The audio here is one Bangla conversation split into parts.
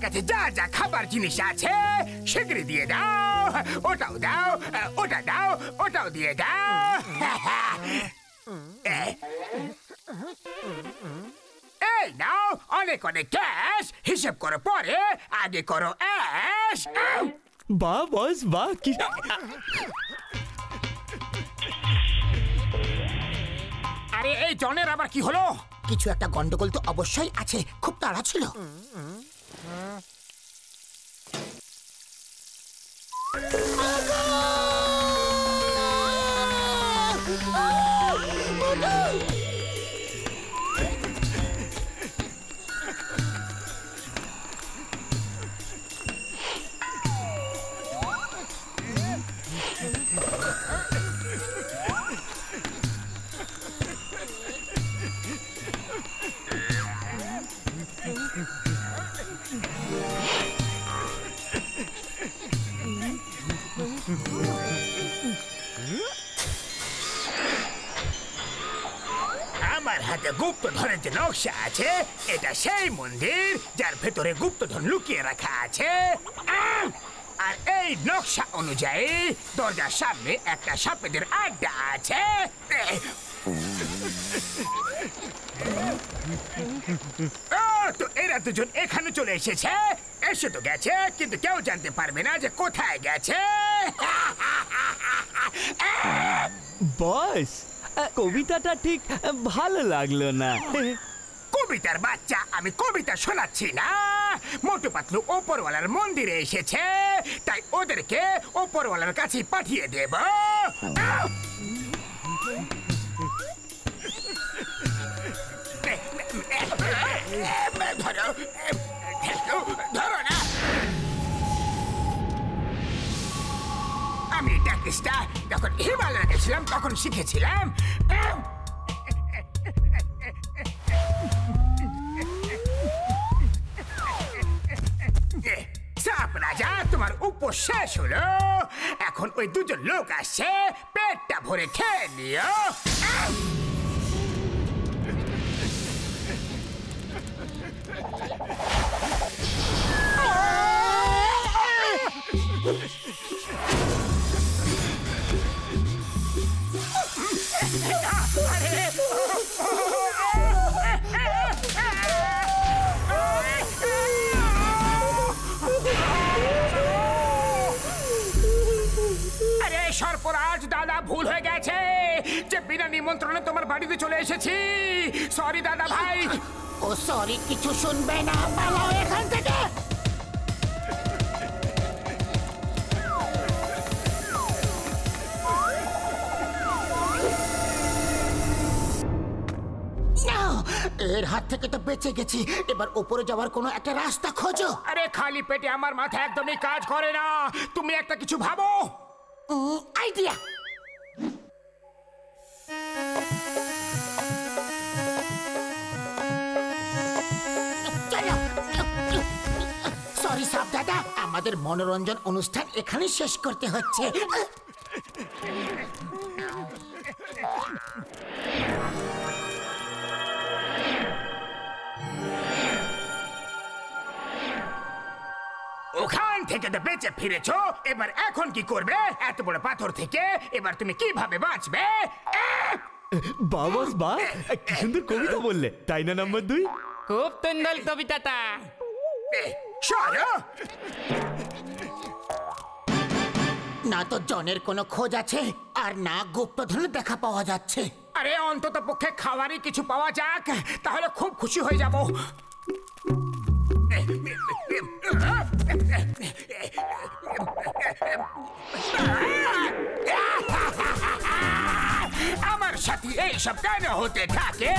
কাছে যা যা খাবার জিনিস আছে সেগুলি দিয়ে দাও। ওটাও দাও, ওটা দাও, ওটাও দিয়ে দাও। এই নাও অনেক অনেক ক্যাশ। হিসেব করো পরে, আগে করো অ্যাশ। বাহ বস বাহ, কি আরে এই জনের আবার কি হলো? কিছু একটা গন্ডগোল তো অবশ্যই আছে, খুব তাড়া ছিল। আমার হাতে গুপ্তধনের যে নকশা আছে, এটা সেই মন্দির যার ভেতরে গুপ্তধন লুকিয়ে রাখা আছে। আর এই নকশা অনুযায়ী দরজার সামনে একটা সাপেদের আড্ডা আছে। তো এরা দুজন এখানে চলে এসেছে। এসে তো গেছে, কিন্তু কেউ জানতে পারবে না যে কোথায় গেছে। বস কবিতাটা ঠিক ভালো লাগলো না। কবিতার বাচ্চা, আমি কবিতা শোনাচ্ছি না। মোটু পাতলু ওপরওয়ালার মন্দিরে এসেছে, তাই ওদেরকে ওপরওয়ালার কাছে পাঠিয়ে দেব। ধরো ধরো না। আমি ট্যাকিসটা যখন হিমালয়ে গেছিলাম তখন শিখেছিলাম। সাপ রাজা, তোমার উপোস শেষ হলো। এখন ওই দুজন লোক আসছে, পেটটা ভরে খেয়ে নিও। আরে সর্পরাজ দাদা, ভুল হয়ে গেছে যে বিনা নিমন্ত্রণে তোমার বাড়িতে চলে এসেছি। সরি দাদা ভাই। ও সরি কিছু শুনবে না, পালাও এখান থেকে। এর হাত থেকে তো বেঁচে গেছি, এবার উপরে যাওয়ার কোনো একটা রাস্তা খোঁজো। আরে খালি পেটে আমার মাথা একদমই কাজ করে না। তুমি একটা কিছু ভাবো। আইডিয়া। সরি সাপ দাদা, আমাদের মনোরঞ্জন অনুষ্ঠান এখানে শেষ করতে হচ্ছে। ওখান থেকে তো বেঁচে ফিরেছো, এবার এখন কি করবে? এত বড় পাথর থেকে এবার তুমি কিভাবে বাঁচবে? বাবস বা, কি সুন্দর কবিতা বললে, তাই না নাম্বার 2? খুব সুন্দর কবিতাটা। সরো। না তো জনের কোনো খোঁজ আছে, আর না গুপ্তধনের দেখা পাওয়া যাচ্ছে। আরে অন্তত পক্ষে খাবারই কিছু পাওয়া যাক, তাহলে খুব খুশি হয়ে যাব। আমার সাথে এইসব কেন হতে থাকে?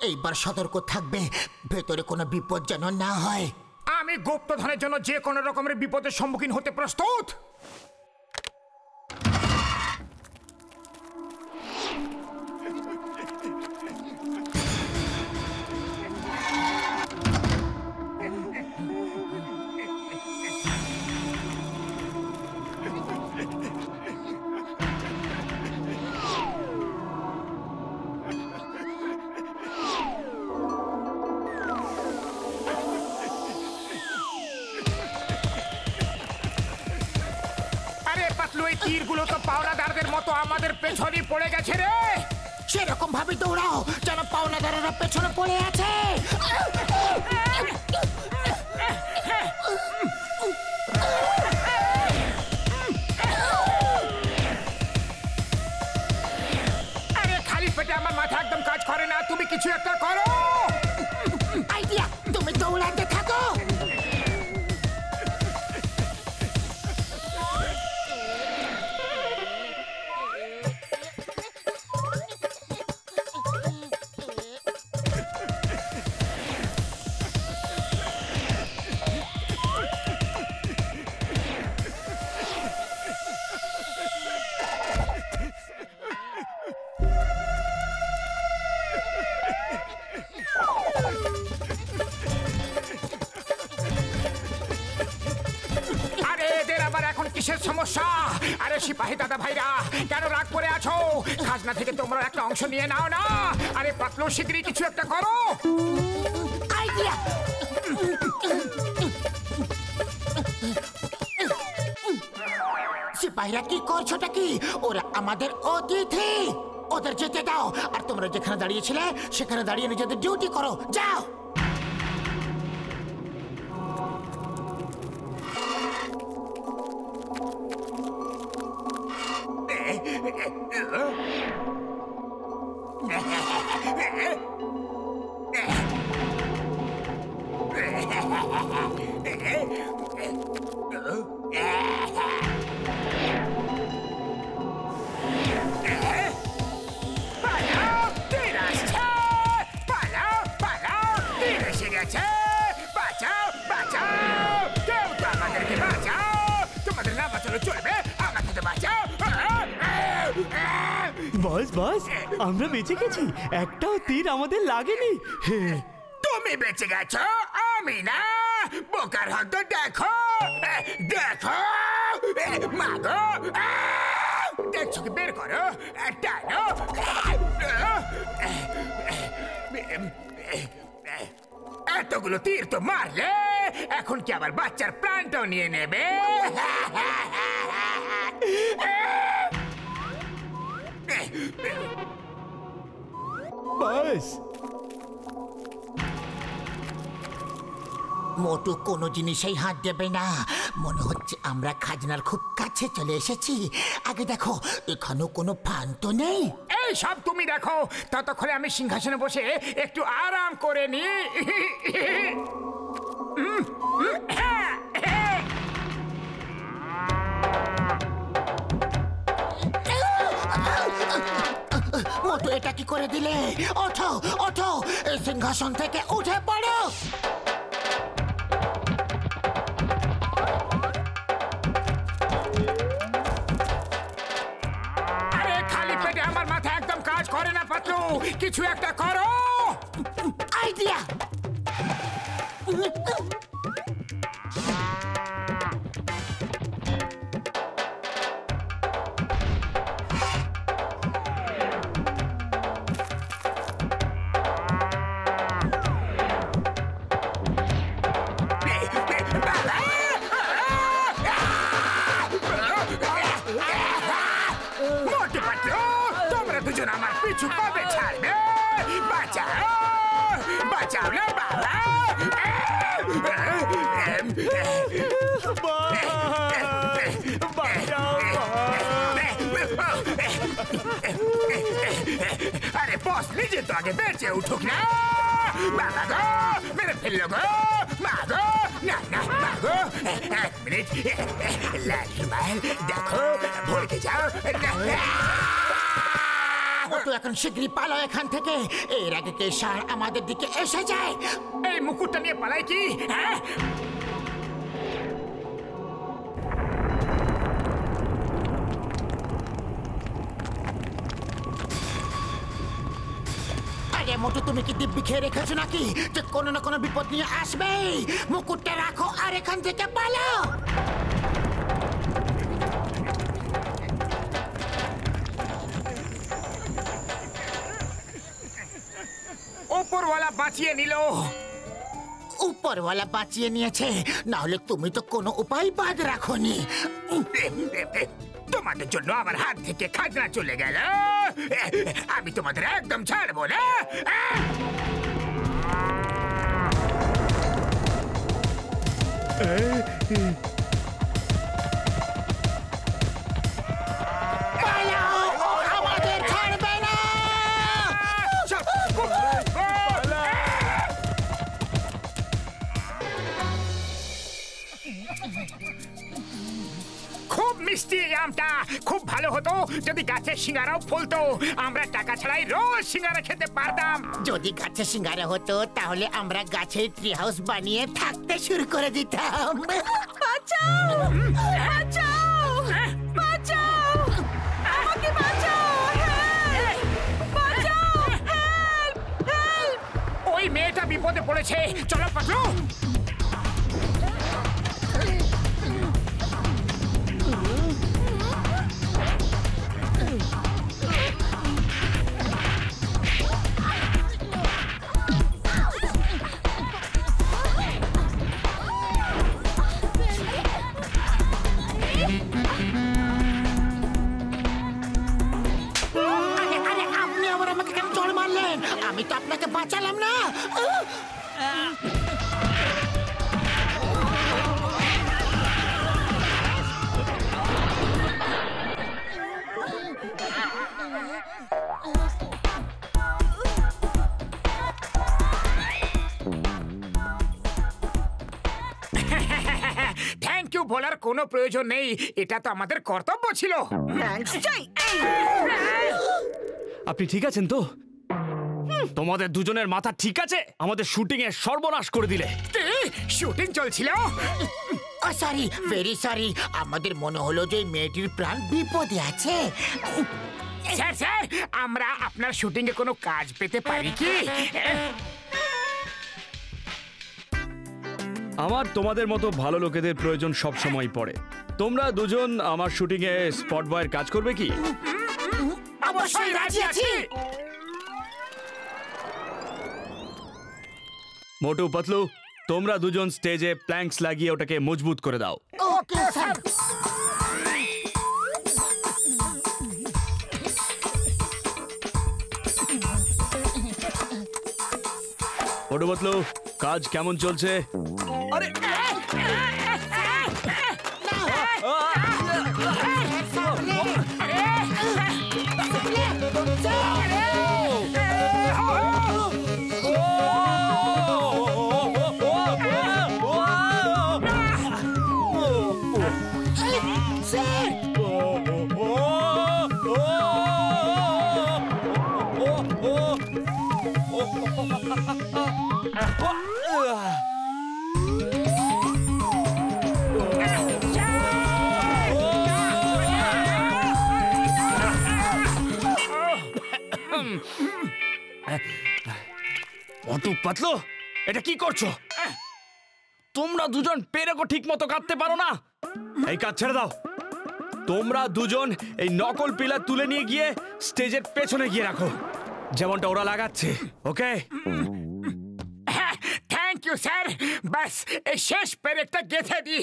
এইবার সতর্ক থাকবে, ভেতরে কোনো বিপদ যেন না হয়। আমি গুপ্তধনের জন্য যে কোনো রকমের বিপদের সম্মুখীন হতে প্রস্তুত। তীরগুলো তো পাওনাদারদের মতো আমাদের পেছনে পড়ে গেছে রে। সেরকম ভাবে দৌড়াও যেন পাওনাদারেরা পেছনে পড়ে আছে। আরে খালি পেটে আমার মাথা একদম কাজ করে না, তুমি কিছু একটা করো। আইডিয়া, তুমি দৌড়াতে থাকো। কিসের সমস্যা? আরে সিপাহী দাদা ভাইরা, কেন রাগ করে আছো? খাজনা থেকে তোমরা একটা অংশ নিয়ে নাও না। আরে পাতলু, শিগগিরই কিছু একটা করো। আইডিয়া, সিপাহীরা কি করছোটা কি? ওরা আমাদের অতিথি, ওদের যেতে দাও। আর তোমরা যেখানে দাঁড়িয়েছিলে সেখানে দাঁড়িয়ে নিজেদের ডিউটি করো, যাও। বস বস, আমরা বেঁচে গেছি, একটাও তীর আমাদের লাগেনি। তুমি বেঁচে গেছো, আমি না। বোকার হত, দেখো দেখো, মাগো, দেখছো কি? বের করো, টানো। এতগুলো তীর তো মারলে, এখন কি আবার বাচ্চার প্রাণটাও নিয়ে নেবে? বস, মোটু কোনো জিনিসেই হাত দেবে না। মনে হচ্ছে আমরা খাজনার খুব কাছে চলে এসেছি। আগে দেখো, এখানেও কোনো ফান তো নেই। এই সব তুমি দেখো, ততক্ষণে আমি সিংহাসনে বসে একটু আরাম করে নি। মোটু, এটা কি করে দিলে? ওঠো ওঠো, এই সিংহাসন থেকে উঠে পড়ো। আরে খালি পেটে আমার মাথা একদম কাজ করে না পাতলু, কিছু একটা করো। আইডিয়া, মোটু পাতলু, তোমরা দুজন আমার পিছু কবে ছাড়বে? বাঁচাও, বাঁচাও না বাবা। আরে বস নিজে তো আগে বেঁচে উঠুক না। বাবা গো, মেরে ফেললো গো। মা গো, না না, মা গো, এক মিনিট। লালমাল, দেখো, ভরকে যাও। মোটু, এখন শিগগিরই পালাও এখান থেকে, এর আগে কে ষাঁড় আমাদের দিকে এসে যায়। এই মুকুটটা নিয়ে পালাই কি? হ্যাঁ, আরে মোটু, তুমি কি দিব্যি খেয়ে রেখেছো নাকি যে কোনো না কোনো বিপদ নিয়ে আসবেই? মুকুটটা রাখো আর এখান থেকে পালাও। ওপরওয়ালা বাঁচিয়ে নিল। উপরওয়ালা বাঁচিয়ে নিয়েছে, না হলে তুমি তো কোনো উপায় বাদ রাখোনি। তোমাদের জন্য আমার হাত থেকে খাজনা চলে গেল, আমি তোমাদের একদম ছাড়বো না। পালাও, ও আমাদের ছাড়বে না। খুব মিষ্টি এই আমটা, খুব ভালো হতো যদি গাছের সিঙ্গারাও ফলতো, আমরা টাকা ছাড়াই রোজ সিঙ্গারা খেতে পারতাম। যদি গাছে সিঙ্গারা হতো তাহলে আমরা গাছের ট্রি হাউস বানিয়ে থাকতে শুরু করে দিতাম। বাঁচাও! বাঁচাও! বাঁচাও! আমাকে বাঁচাও! হেল্প! বাঁচাও! হেল্প! হেল্প! ওই মেয়েটা বিপদে পড়েছে, চলো পাতলু। আরে আরে, আপনি আবার আমাকে কেন চড় মারলেন? আমি তো আপনাকে বাঁচালাম না। থ্যাংক ইউ বলার কোনো প্রয়োজন নেই, এটা তো আমাদের কর্তব্য ছিল। থ্যাঙ্কস চাই। আপনি ঠিক আছেন তো? তোমাদের দুজনের মাথা ঠিক আছে? আমাদের শুটিং এর সর্বনাশ করে দিলে। শুটিং চলছিল। Sorry, very sorry. আমাদের মনে হলো যে এই মেয়েটির প্রাণ বিপদে আছে। স্যার স্যার, আমরা আপনার শুটিং এ কোনো কাজ পেতে পারি কি? আমার তোমাদের মতো ভালো লোকেদের প্রয়োজন সব সময় পড়ে। তোমরা দুজন আমার শুটিং এ স্পট বয়ের কাজ করবে কি? অবশ্যই রাজি আছি। মোটু পাতলু, তোমরা দুজন স্টেজে প্ল্যাঙ্কস লাগিয়ে ওটাকে মজবুত করে দাও। Okay sir. মোটু পাতলু, কাজ কেমন চলছে? আরে মোটু পাতলু, এটা কি করছো? তোমরা দুজন পেরেকো ঠিক মতো কাটতে পারো না। এই কাজ ছেড়ে দাও। তোমরা দুজন এই নকল পিলার তুলে নিয়ে গিয়ে স্টেজের পেছনে গিয়ে রাখো, যেমনটা ওরা লাগাচ্ছে। ওকে? থ্যাংক ইউ স্যার, বাস এই শেষ পেরেকটা গেঁথে দি।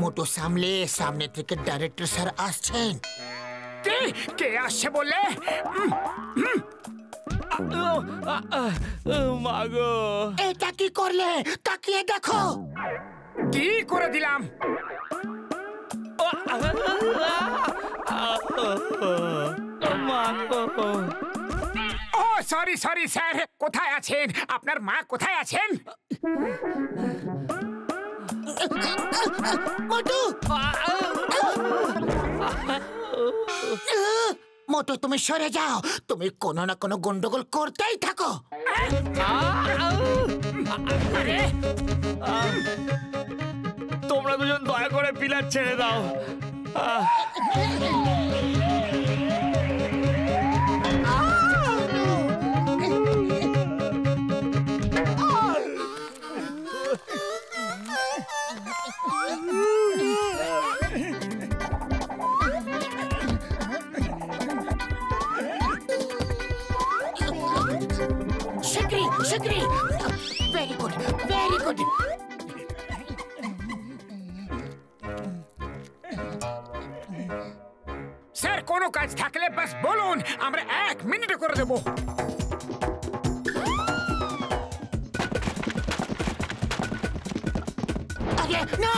মোটো সামলে, সামনে থেকে ডাইরেক্টর স্যার আসছেন। কে কে আসছে বললে? মাগো, এটা কি করলে? তাকিয়ে দেখো। কি করে দিলাম? ও সরি সরি স্যার, কোথায় আছেন? আপনার মা কোথায় আছেন? মোটু, মোটু তুমি সরে যাও। তুমি কোনো না কোনো গন্ডগোল করতেই থাকো। তোমরা দুজন দয়া করে পিলার ছেড়ে দাও। Shikri! Very good, very good. Sir কোনো কাজ থাকলে বাস বলুন, আমরা 1 মিনিটে করে দেবো। আরে না!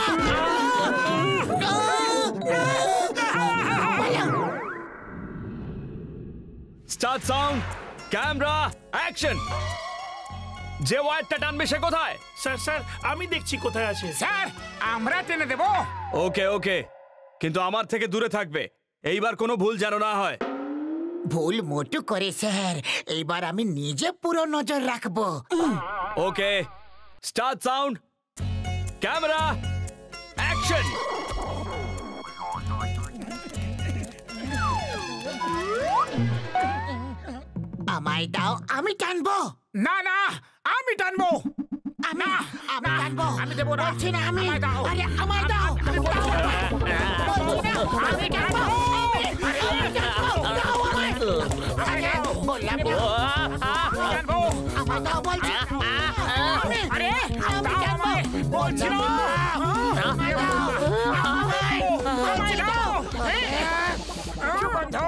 Start sound, camera, action. যে ওয়্যারটা টানবে সে কোথায়? স্যার আমি দেখছি কোথায় আছে। স্যার আমরা টেনে দেবো। ওকে ওকে, কিন্তু আমার থেকে দূরে থাকবে। এইবার কোনো ভুল যেন না হয়। ভুল মোটু করে স্যার, এইবার আমি নিজে পুরো নজর রাখবো। ওকে, স্টার্ট সাউন্ড, ক্যামেরা, অ্যাকশন। আমায় দাও, আমি টানবো। না না, আমি টানবো। আমি টানবো। আমি দেবো না। বলছি না আমি। আমায় দাও। আরে আমায় দাও। বলছি না, আমি টানবো। আমি টানবো। দাও আমায়। আরে বললাম না। টানবো। আমায় দাও বলছি। আরে আমি দাও টানবো। আমায়। বলছি না। আমায় দাও। আমায় আমায় দাও। চুপ বন্ধু।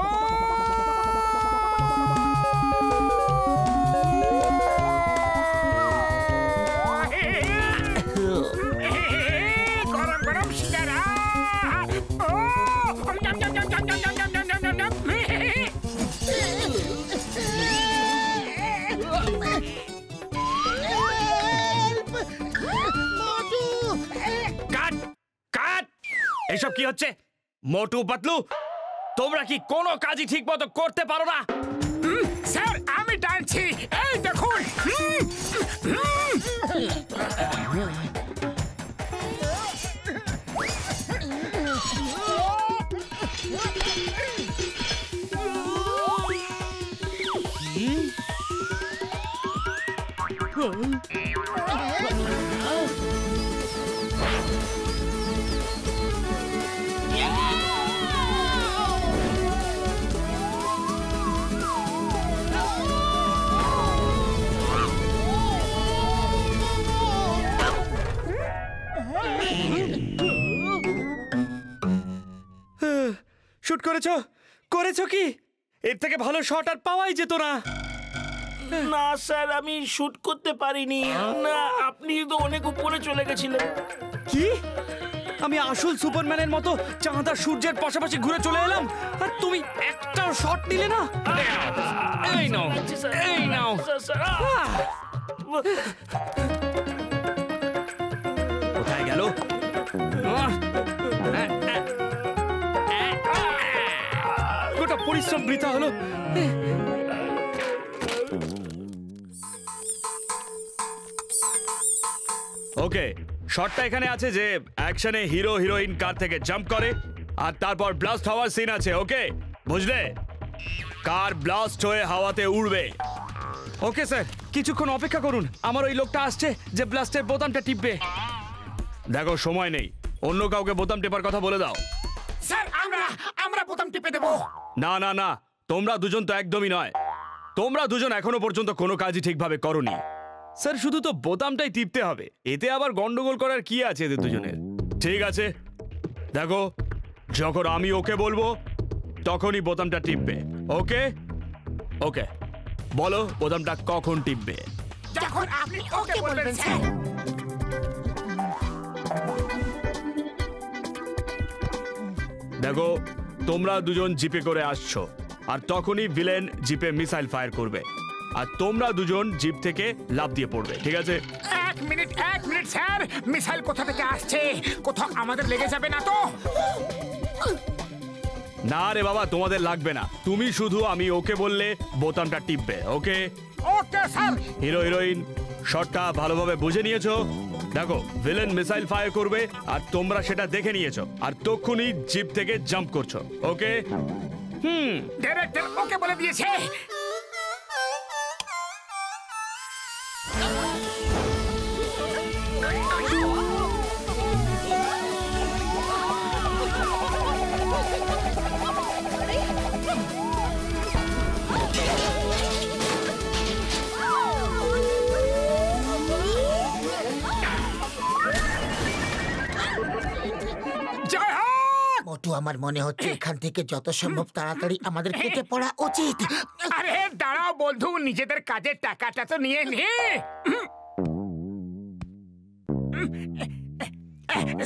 গরম গরম সিঙ্গারা। ও জম জম জম জম জম জম জম জম জম জম। কাট কাট! এসব কি হচ্ছে? মোটু পাতলু, তোমরা কি কোনো কাজই ঠিক মতো করতে পারো না? স্যার আমি টানছি, এই দেখুন। শুট করেছো? করেছো কি? এর থেকে ভালো শট আর পাওয়াই যেত না। না স্যার, আমি শুট করতে পারিনি। না, আপনি তো অনেক উপরে চলে গেছিলেন। কি? আমি আসল সুপারম্যানের মতো চাঁদ আর সূর্যের পাশাপাশি ঘুরে চলে এলাম, আর তুমি একটাও শট নিলে না? এই নাও, এই নাও। কোথায় গেল? গোটা পরিশ্রম বৃথা হলো। ওকে, শটটা এখানে আছে যে অ্যাকশনে হিরো হিরোইন কার থেকে জাম্প করে আর তারপর ব্লাস্ট হওয়ার সিন আছে। ওকে, বুঝলে? কার ব্লাস্ট হয়ে হাওয়াতে উড়বে। ওকে স্যার, কিছুক্ষণ অপেক্ষা করুন। আমার ওই লোকটা আসছে যে ব্লাস্টের বোতামটা টিপবে। দেখো, সময় নেই, অন্য কাউকে বোতাম টেপার কথা বলে দাও। স্যার আমরা বোতাম টিপে দেবো। না না না, তোমরা দুজন তো একদমই নয়। তোমরা দুজন এখনো পর্যন্ত কোনো কাজই ঠিকভাবে করোনি। স্যার, শুধু তো বোতামটাই টিপতে হবে, এতে আবার গন্ডগোল করার কি আছে এদের দুজনের? ঠিক আছে, দেখো, যখন আমি ওকে বলবো তখনই বোতামটা টিপবে। ওকে ওকে, বলো বোতামটা কখন টিপবে? যখন আপনি ওকে বলবেন স্যার। দেখো, তোমরা দুজন জিপে করে আসছো, আর তখনই ভিলেন জিপে মিসাইল ফায়ার করবে, আর তোমরা দুজন জিপ থেকে লাফ দিয়ে পড়বে। ঠিক আছে? 1 মিনিট স্যার, মিসাইল কোথা থেকে আসছে? কোথাও আমাদের লেগে যাবে না তো? না রে বাবা, তোমাদের লাগবে না। তুমি শুধু আমি ওকে বললে বোতামটা টিপবে। ওকে ওকে স্যার। হিরো হিরোইন, শটটা ভালোভাবে বুঝে নিয়েছো? দেখো, ভিলেন মিসাইল ফায়ার করবে আর তোমরা সেটা দেখে নিয়েছো আর তক্ষুনি জিপ থেকে জাম্প করছো। ওকে? ডাইরেক্টর ওকে বলে দিয়েছে। জয় হোক! মোটু, আমার মনে হচ্ছে এখান থেকে যত সম্ভব তাড়াতাড়ি আমাদের কেটে পড়া উচিত। আরে দাঁড়াও বন্ধু, নিজেদের কাজের টাকাটা তো নিয়ে নে।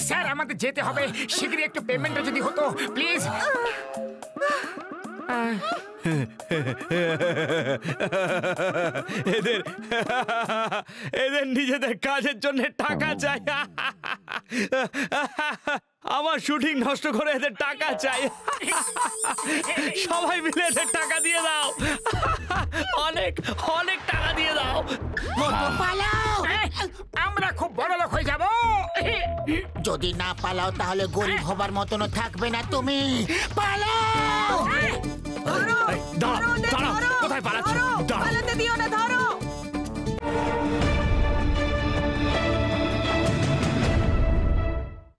স্যার, আমাদের যেতে হবে, শীঘ্রই একটু পেমেন্টটা যদি হতো প্লিজ। এদের এদের নিজেদের কাজের জন্য টাকা চাই। আমার শুটিং নষ্ট করে এদের টাকা চাই। সবাই মিলে এদের টাকা দিয়ে দাও, অনেক অনেক টাকা দিয়ে দাও। পালাও! আমরা খুব বড় লোক হয়ে যাব। যদি না পালাও তাহলে গরিব হবার মতনও থাকবে না তুমি। পালাও! এই, দাঁড়াও, দাঁড়াও, কোথায় পালাচ্ছ? দাঁড়াও। পালাতে দিও না, ধরো।